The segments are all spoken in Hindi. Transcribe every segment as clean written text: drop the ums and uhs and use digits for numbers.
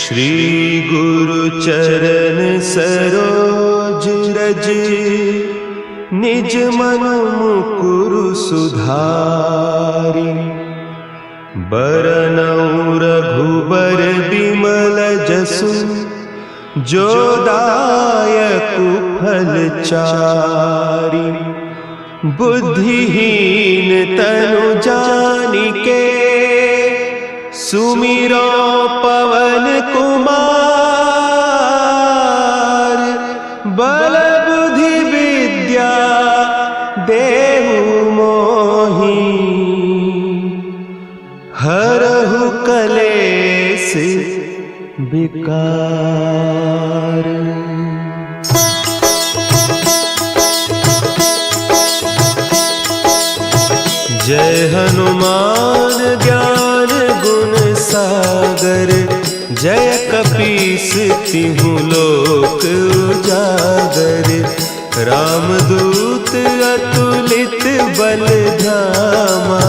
श्री गुरु चरण सरोज रज, निज मन मुकुरु सुधारि। बरनउँ रघुबर बिमल जसु, जो दायकु फल चारि। बुद्धिहीन तनु जानिके, सुमिरो पवन कुमार। बल बुद्धि विद्या देहु मोहि, हरहु कलेस विकार। जय हनुमान ज्ञान गुण सागर, जय कपीस तिहु लोक उजागर। रामदूत अतुलित बल धामा,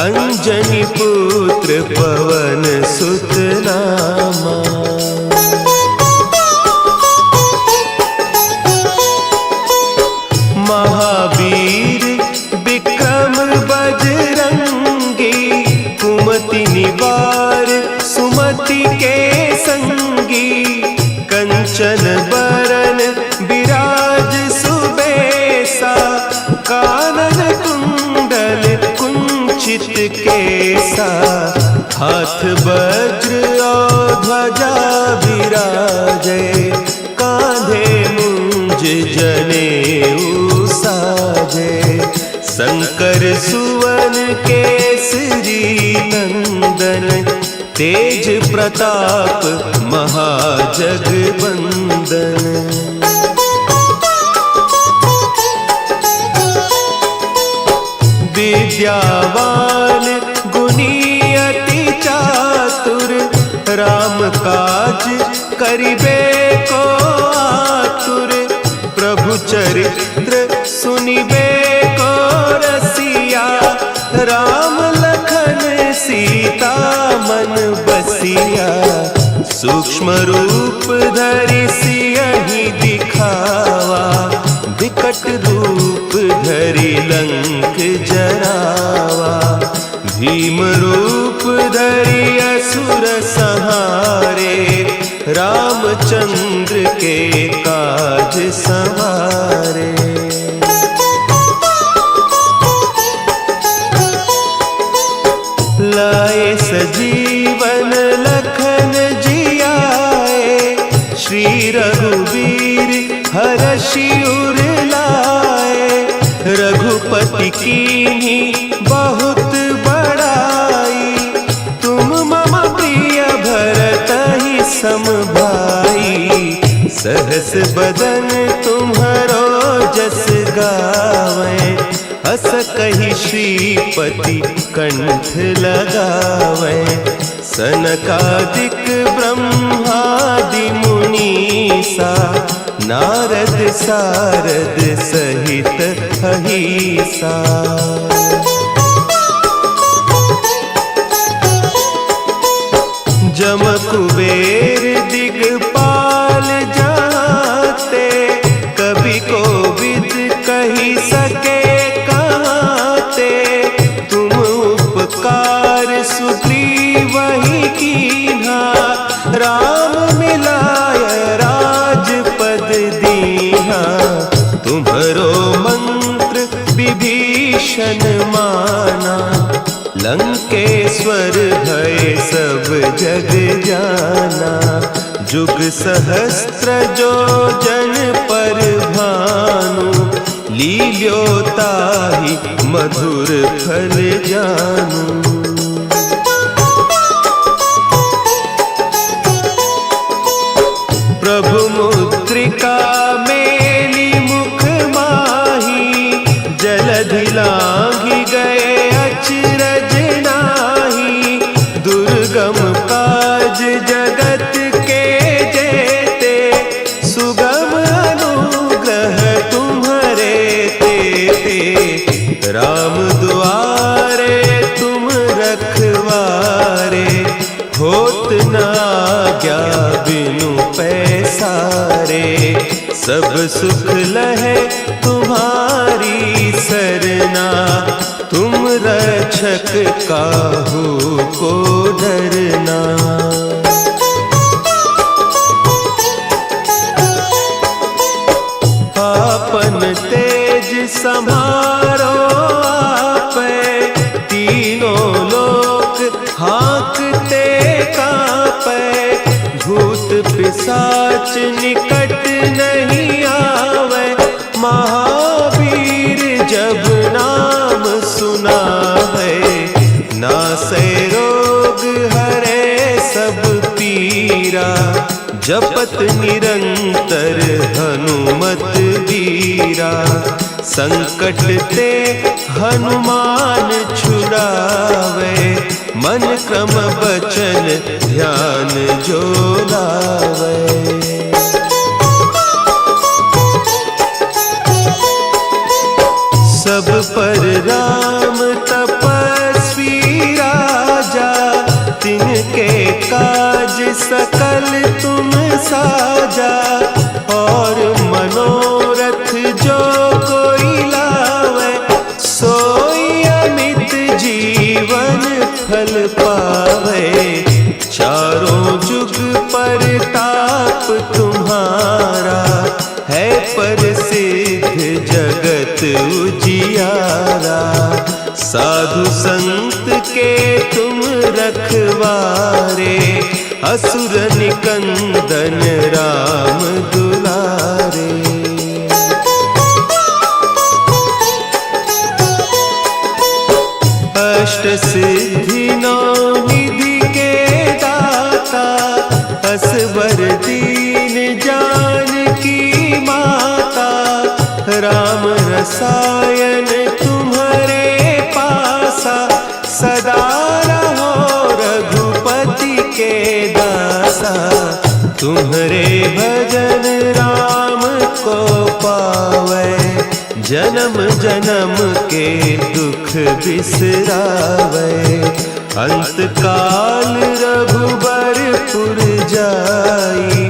अंजनी पुत्र पवन सुत नामा। महावीर विक्रम बजरंगी, कुमति निवार सुमति के संगी। कंचन बरन विराज सुबेसा, कानन कुंडल कुंचित केसा। हाथ वज्र और ध्वजा विराजे, कांधे मुंज जनेऊ साजे। शंकर सुवन केसरी नंदन, तेज प्रताप महाजगबंदन। विद्यावान गुणी अति चातुर, राम काज करिबे को आतुर। प्रभु चरित्र सुनिबे को रसिया, राम लखन सीता मन बसिया। सूक्ष्म रूप धरि सियहि दिखावा, विकट रूप धरि लंक जरावा। भीम रूप धरि असुर संहारे, रामचंद्र के काज सवारे। लाए सजीवन लखन जियाए, श्री रघुवीर हरषि उर लाए। रघुपति कीन्ही बहुत बड़ाई, तुम मम प्रिय भरतहि सम भाई। सहस बदन तुम्हरो जस गावें, हस कहि श्रीपति कंठ लगावें। सनकादिक ब्रह्मादि मुनीसा, नारद सारद सहित अहीसा। जम कुबेर दिगपाल जाते, कवि कोविद कहि सके कहते। तुम उपकार सुग्रीवहि कीन्हा, राम मिलाय राजपद दीन्हा। तुम्हरो मंत्र विभीषण माना, लंकेश्वर भय सब जग जाना। जुग सहस्त्र जो जन पर भानु, लील्योताहि मधुर फल जानू। प्रभु मुद्रिका मेली मुख माही, जलधि लांघि गए अचरज नाही। दुर्गम काज जगत के जेते, सुगम अनुग्रह तुम्हरे तेते। राम दुआरे तुम रखवारे, होत न आज्ञा बिनु पैसारे। सब सुख लहे तुम्हारी सरना, तुम रक्षक काहू को डरना। आपन तेज समारो आपे, तीनों लोक हाँकते कांपे। भूत पिशाच निकट नहीं आवे, महावीर जब नाम सुनावे। नासै रोग हरे सब पीरा, जपत निरंतर हनुमत बीरा। संकट ते हनुमान छुड़ावे, मन क्रम बचन ध्यान जो लावे। सब पर राम तपस्वी राजा, तिनके काज सकल तुम साजा। और मनोरथ जो कोई लावे, सोई अमित जीवन फल पावे। चारों जुग परताप तुम्हारा, है प्रसिद्ध जगत उजियारा। साधु संत के तुम रखवारे, असुर निकंदन राम दुलारे। अष्ट सिद्धि नौ निधि के दाता, असवर दीन जानकी माता। राम रसायन तुम्हारे पासा, सदा रहो रघुपति के दासा। तुम्हारे भजन राम को पावे, जन्म जन्म के दुख बिसरावे। अंत काल रघुबरपुर जाई,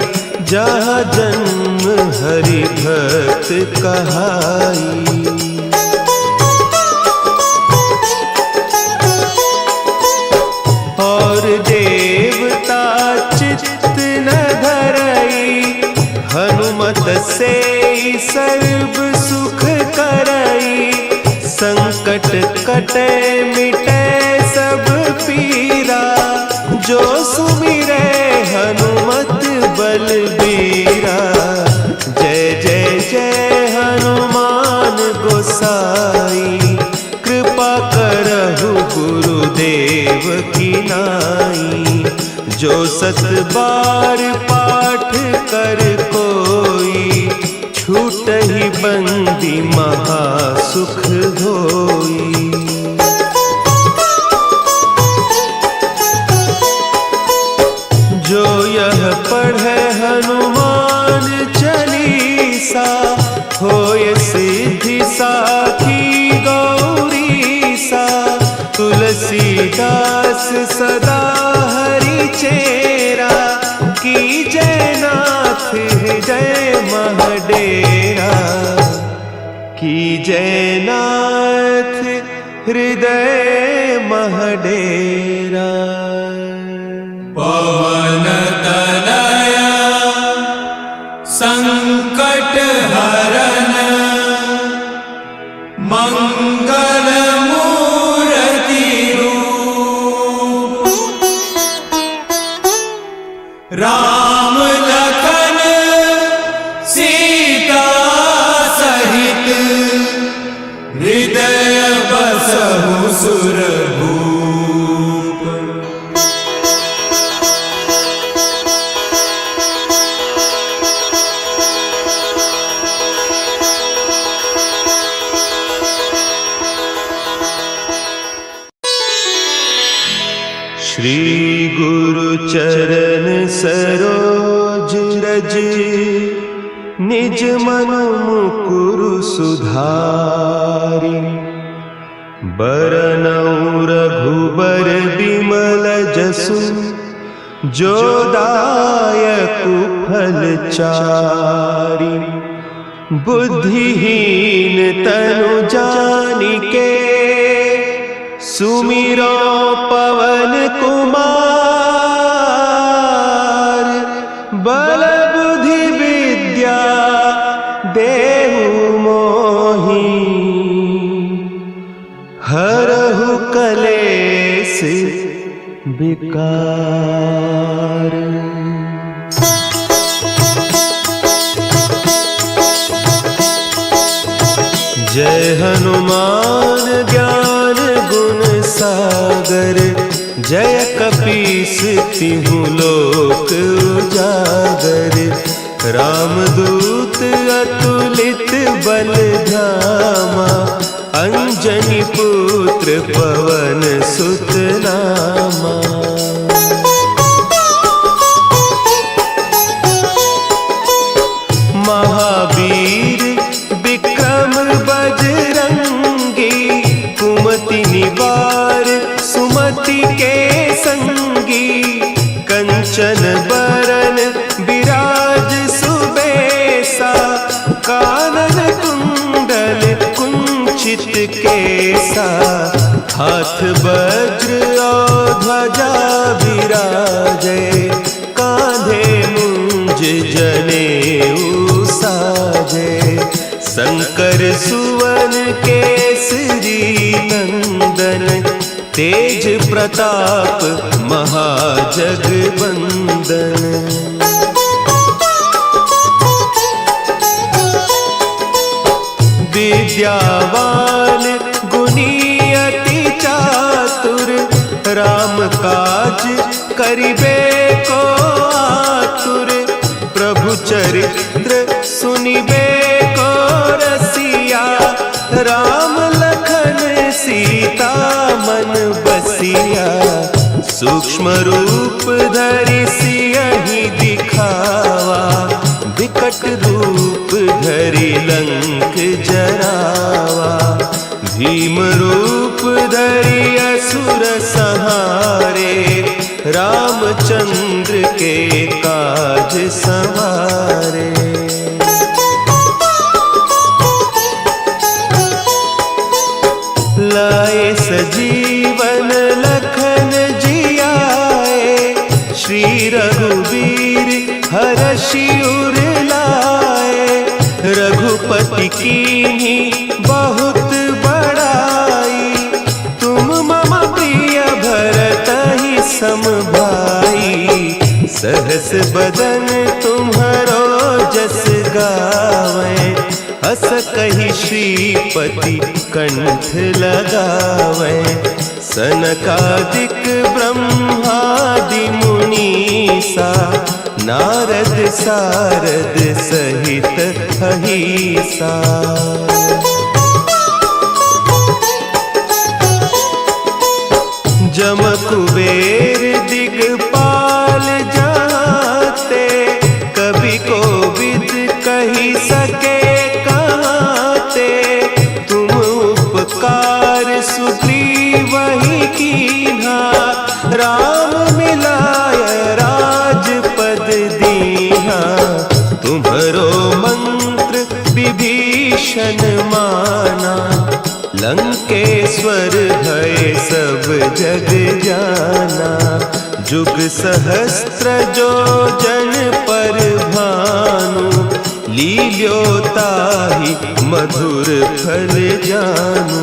जहाँ जन्म हरि भक्त कहाई। और देवता चित्त न धरई, हनुमत से सर्व सुख करई। संकट कटे मिटे सब पीरा, जो सुमिरे हनुमत बलबीरा। जय जय जय हनुमान गोसाई, कृपा करहु गुरुदेव की नाई। जो सत बार पाठ कर कोई, छूटहि बंदी महासुख होई। जो यह पढ़े हनुमान चालीसा, होय सिद्धि साखी गौरीसा। तुलसीदास सदा हरि चेरा, की जय नाथ हृदय महडेरा। की जय नाथ हृदय महडेरा। पवन तनया संकट हरन, मंगल मूर्ति रूप। राम लखन सीता सहित, हृदय बसहु सुरभूप। श्री गुरु चरण सरोज रज, निज मन मुकुरु सुधारि। बरनउँ रघुबर बिमल जसु, जो दायक फलचारी। बुद्धिहीन तनु जानिके सुमिरो पवन कुमार। बल बुद्धि विद्या देहु मोहि हरहु कलेस विकार। जय हनुमान ज्ञान गुण सागर। जय कपीस तिहु लोक उजागर। रामदूत अतुलित बल धामा। अंजनी पुत्र पवन सुत नामा। महावीर विक्रम बजरंगी। कुमति निवार सुमति के संगी। कंचन बरन विराज सुबेसा। कानन कुंडल कुंचित केसा। हाथ वज्र और ध्वजा विराजे। कांधे मुंज जनेऊ साजे। शंकर सुवन केसरी नंदन। तेज प्रताप महाजगवंदन। विद्यावान गुणी अति चातुर। राम काज करिबे को आतुर। प्रभु चरित्र सुनिबे को रसिया। राम लखन सीता मन बसिया। सूक्ष्म रूप धरि सियहि दिखावा। विकट रूप धरि लंक जरावा। भीम रूप धरि असुर संहारे। रामचंद्र के काज संवारे। लाए सजीवन लखन जियाए। श्री रघुवीर हरषि उर लाए। रघुपति कीन्ही बहुत बड़ाई। तुम मम प्रिय भरतहि सम भाई। सहस बदन तुम्हरो जस गावें। हस कहि श्रीपति कंठ लगावें। सनकादिक ब्रह्मादि मुनीसा। नारद सारद सहित अहीसा। जम कुबेर दिगपाल जाते। कवि कोविद कही सके कहते। तुम उपकार सुग्रीवहि कीन्हा। राम मिलाय राजपद दीन्हा। तुम्हरो मंत्र विभीषण माना। लंकेश्वर भय सब जग जाना। जुग सहस्त्र जो जन पर भानु। लील्योताहि मधुर फल जानू।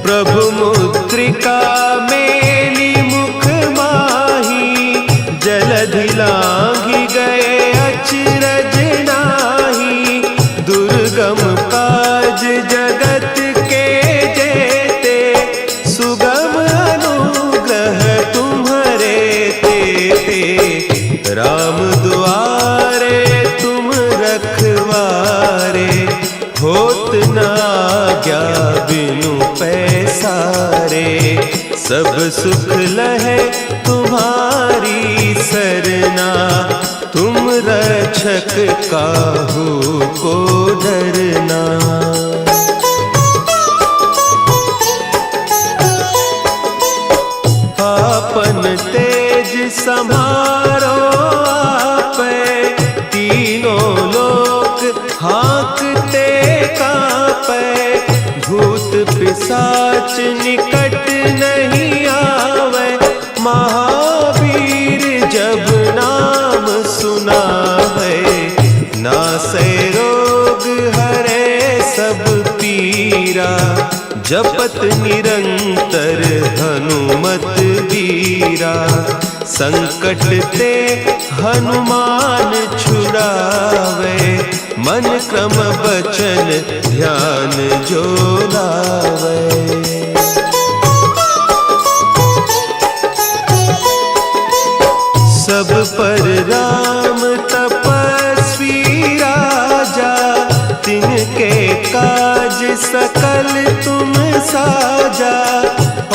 प्रभु मुद्रिका मेली मुख माही। जलधि लांघि गए अचरज नाही। दुर्गम काज जगत के जेते। सुगम अनुग्रह तुम्हरे तेते। राम दुआरे तुम रखवारे। होत न आज्ञा बिनु पैसारे। सब सुख लहे तुम्हारी सरना। तुम रक्षक काहू को डरना। सम्हारो आपै, तीनों लोक हाँकते कांपै। भूत पिशाच निकट नहीं आवे, महावीर जब नाम सुनावे। नासै रोग हरे सब पीरा, जपत निरंतर हनुमत बीरा। संकट ते हनुमान छुड़ावे, मन क्रम बचन ध्यान जो लावे। सब पर राम तपस्वी राजा, तिनके काज सकल तुम साजा।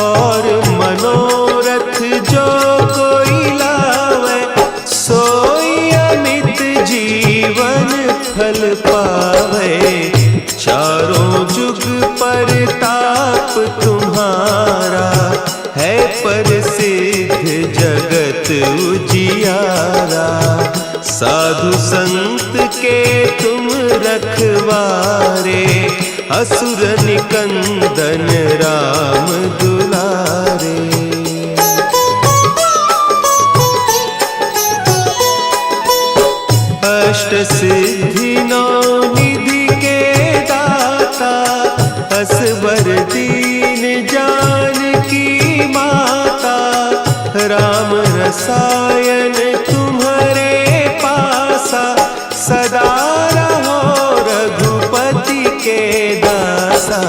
और मनोरथ जो कोई लावे, सोई अमित जीवन फल पावे। चारों जुग परताप तुम्हारा, है प्रसिद्ध जगत उजियारा। साधु संत के तुम रखवारे, असुर निकंदन राम दुलारे। अष्ट सिद्धि नौ निधि के दाता, असवर दीन जानकी माता। राम रसायन तुम्हारे पासा, सदा रहो रघुपति के दासा।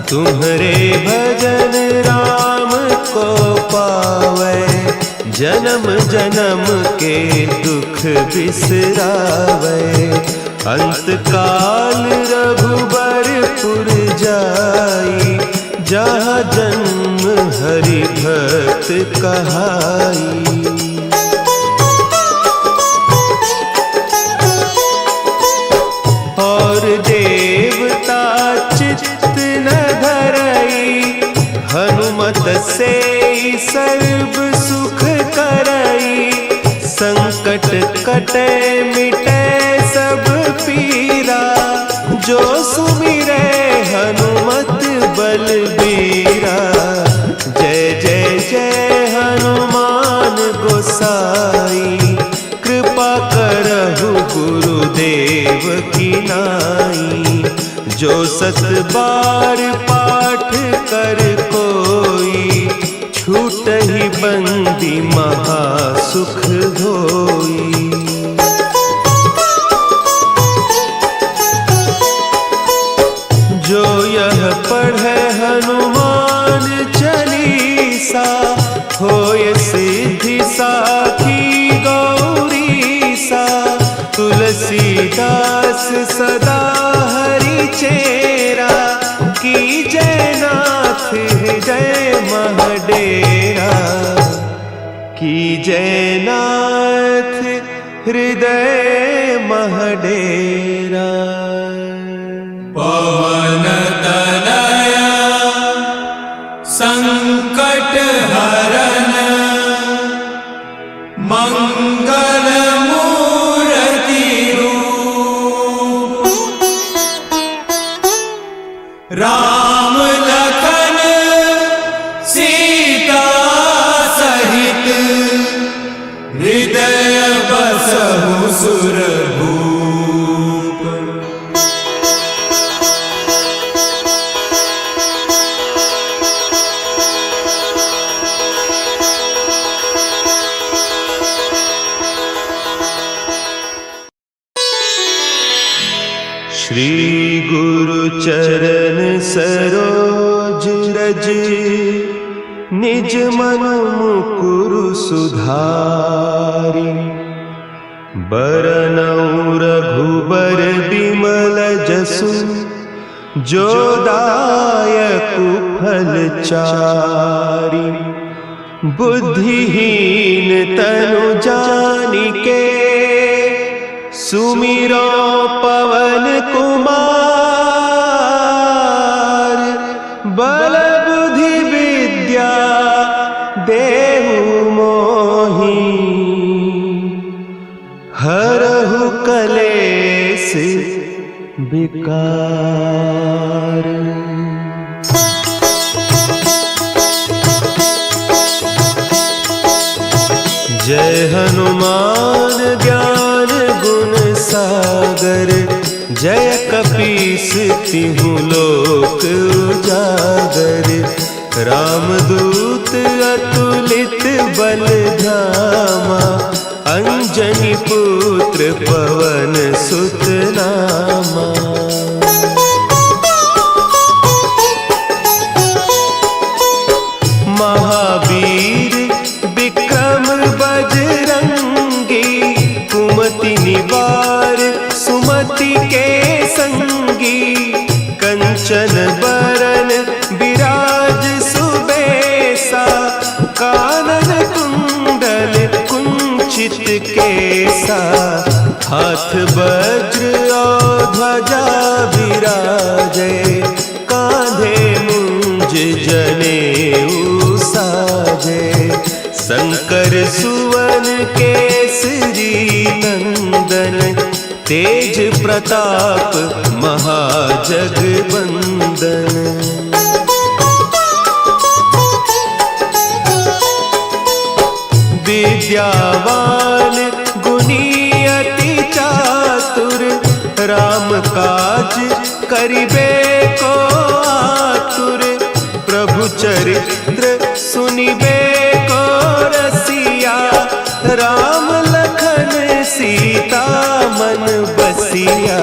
तुम्हारे भजन राम को पावे, जन्म जन्म के दुख बिसरावे। अंत काल रघुबरपुर जाई, जहाँ जन्म हरि भक्त कहाई। और देवता चित्त न धरई, हनुमत से सर्व सुख करई। संकट कटे मिटे सब पीरा, जो सुमिरे हनुमत बलबीरा। जय जय जय हनुमान गोसाई, कृपा करहु गुरुदेव की नाई। जो सत बार पाठ कर कोई, छूटहि बंदी महासुख होई। जो यह पढ़े हनुमान चालीसा, होय सिद्धि साखी गौरीसा। तुलसीदास सदा हरि चेरा, की जय नाथ हृदय महडेरा। की जय नाथ हृदय महडेरा। पवन तनया संकट हरन, मंगल मूर्ति रूप। राम लखन सीता सहित, हृदय बसहु सुरभूप। श्री गुरु चरण सरोज रज, निज मन मुकुरु सुधारि। बरनउँ रघुबर बिमल जसु, जो दायकु फल चारि। बुद्धिहीन तनु जानिके, सुमिरो पवन कुमार। बल बुद्धि विद्या देहु मोहि, विकार। जय हनुमान ज्ञान गुण सागर, जय कपीस तिहु लोक उजागर। रामदूत अतुलित बल धामा, अंजनी पुत्र पवन सुत नामा। महावीर विक्रम बजरंगी, कुमति निवार सुमति के संगी। कंचन बरन विराज सुबेसा, कानन कुंडल कुंचित केसा। हाथ वज्र और ध्वजा विराजे, कांधे मुंज जनेऊ साजे। शंकर सुवन केसरी नंदन, तेज प्रताप महाजगवंदन। विद्यावान गुणी अति चातुर, राम काज करिबे को आतुर। प्रभु चरित्र सुनिबे को रसिया, राम लखन सीता मन बसिया।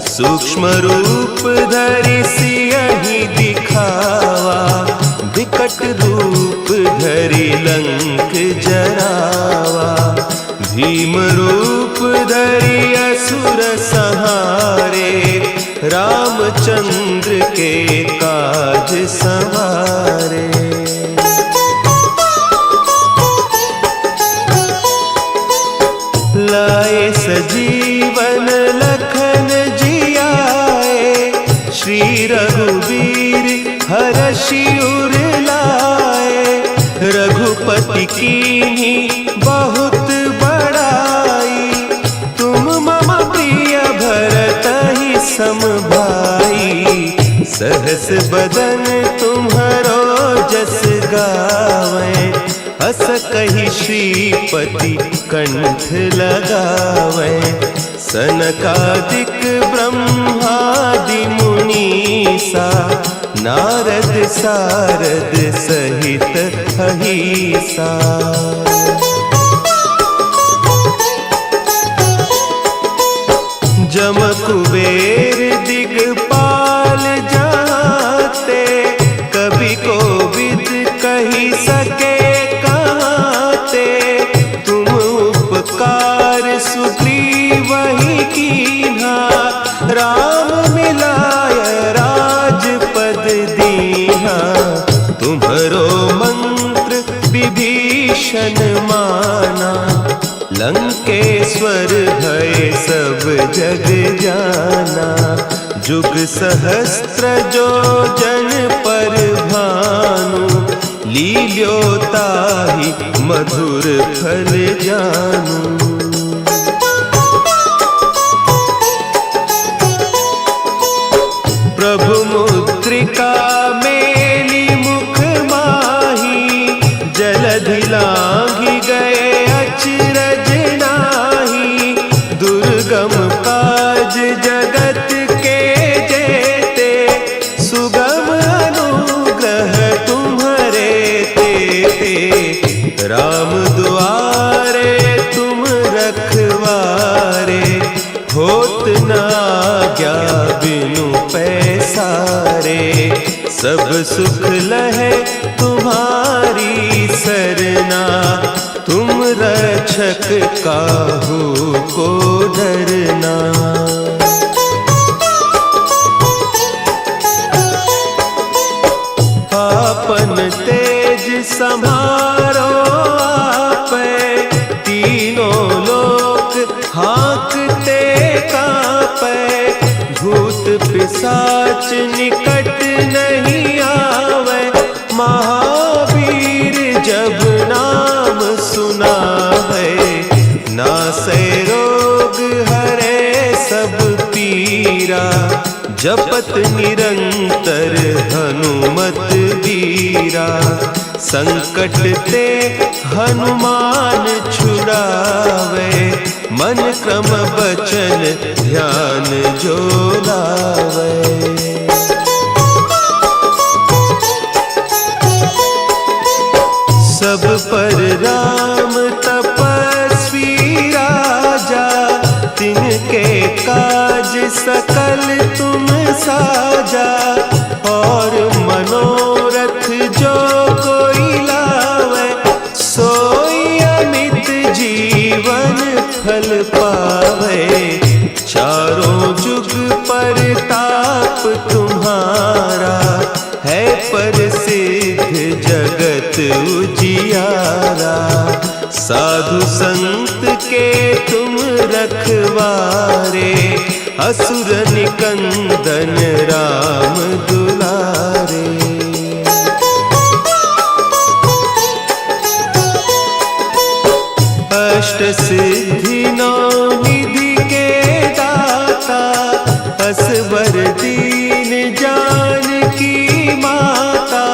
सूक्ष्म रूप धरि सियहि दिखावा, विकट रूप धरि लंक जरावा। भीम रूप धरि असुर संहारे, रामचंद्र के काज संवारे। लाए सजीवन लखन जियाए, श्री रघुवीर हरषि उर लाए। रघुपति कीन्ही बहुत बड़ाई, तुम मम प्रिय भरतहि सम भाई। सहस बदन तुम्हरो जस गावें, हस कहि श्रीपति कंठ लगावें। सनकादिक ब्रह्मादि मुनीसा, नारद सारद सहित अहीसा। जम कुबेर दिगपाल जाते, कवि कोविद कहि सके कहते। तुम उपकार सुग्रीवहि कीन्हा, राम मिलाय राजपद दीन्हा। तुम्हरो मंत्र विभीषण माना, लंकेश्वर भय सब जग जाना। जुग सहस्त्र जो जन पर भानु, लील्योताहि मधुर फल जानू। प्रभु मुद्रिका मेली मुख माही, जलधि लांघि गए अचरज नाही। दुर्गम काज जगत के जेते, सुगम अनुग्रह तुम्हरे तेते। राम दुआरे तुम रखवारे, होत न आज्ञा बिनु पैसारे। सब सुख लहे तुम्हारी सरना, तुम रक्षक काहू को डरना। आपन तेज समारो आपे, तीनों लोक हाँकते कापे। भूत पिशाच निकट नहीं आवे, महावीर जब नाम सुना है। नासै रोग हरे सब पीरा, जपत निरंतर हनुमत बीरा। संकट ते हनुमान छुड़ावे, मन क्रम बचन ध्यान जो लावे। सब पर राम तपस्वी राजा, तिनके काज सकल तुम साजा। और मनोरथ जो कोई लावे, सोई अमित जीवन फल पावे। चारों जुग परताप तुम्हारा, है प्रसिद्ध जगत उजियारा। साधु संत के तुम रखवारे, असुर निकंदन राम दुलारे। अष्ट सिद्धि नौ निधि के दाता, असवर दीन जानकी माता।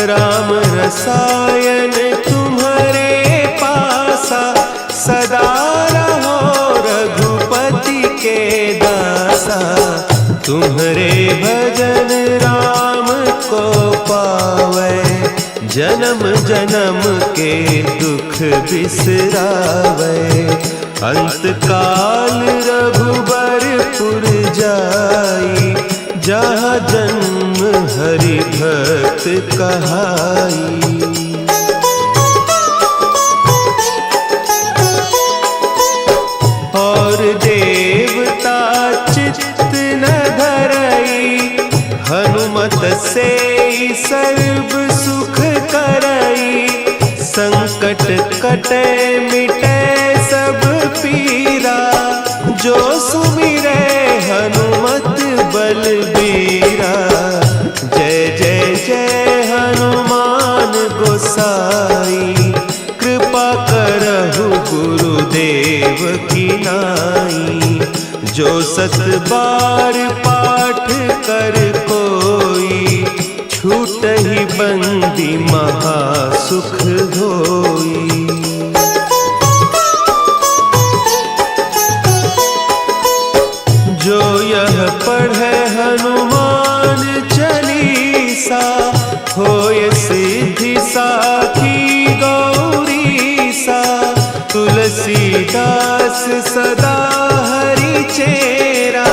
राम रसायन तुम्हारे पासा, सदा रहो रघुपति के दासा। तुम्हारे भजन राम को पावे, जन्म जन्म के दुख बिसरावे। अंत काल रघुबरपुर जाई, जहाँ जन्म हरि भक्त कहाई। और देवता चित्त न धरई, हनुमत से सर्व सुख करई। संकट कटे मिटे सब पीरा, जो सुमिरे हनुमत बलबीरा। जय जय जय हनुमान गोसाई, कृपा करहु गुरुदेव की नाई। जो सत बार पाठ कर कोई, छूटहि बंदी महासुख होई। जो यह पढ़े हनुमान चालीसा, होय सिद्धि साखी गौरीसा। तुलसीदास सदा हरि चेरा,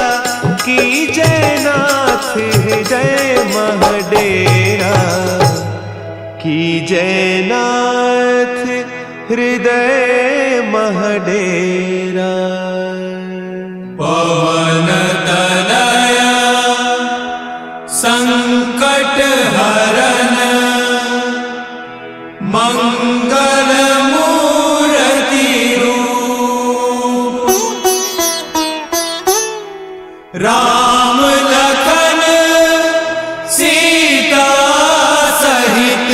की जयनाथ हृदय महडेरा। की जयनाथ हृदय महडेरा। पवन तनया संकट हरन, मंगल मूर्ति रूप। राम लखन सीता सहित,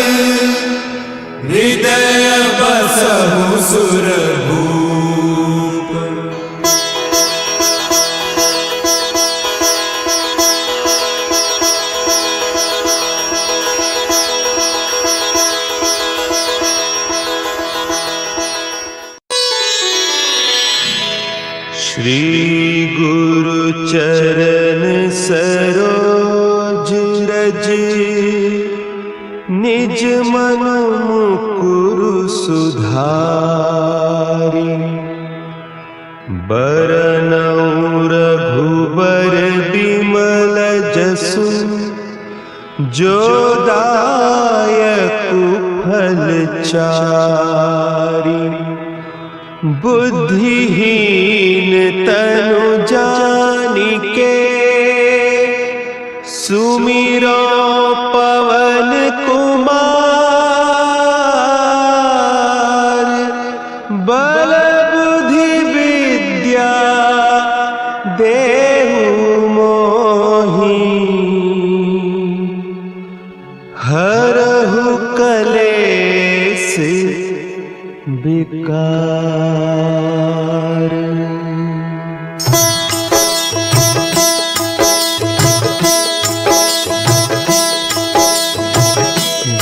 हृदय बसहु सुरभूप। श्री गुरु चरण सरोज रज, निज मन मुकुरु सुधारि। बरनउँ रघुबर बिमल जसु, जो दायक फल चारि। बुद्धिहीन तनु जानिके, सुमिरो पवन कुमार। बल बुद्धि विद्या देहु मोहि, हरहु कलेस विकार।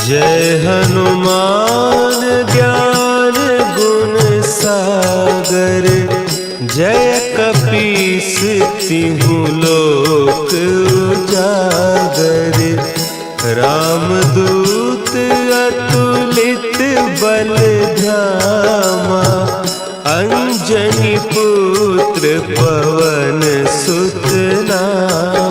जय हनुमान ज्ञान गुण सागर, जय कपीस तिहु लोक उजागर। रामदूत अतुलित बल धामा, अंजनी पुत्र पवन सुत नामा।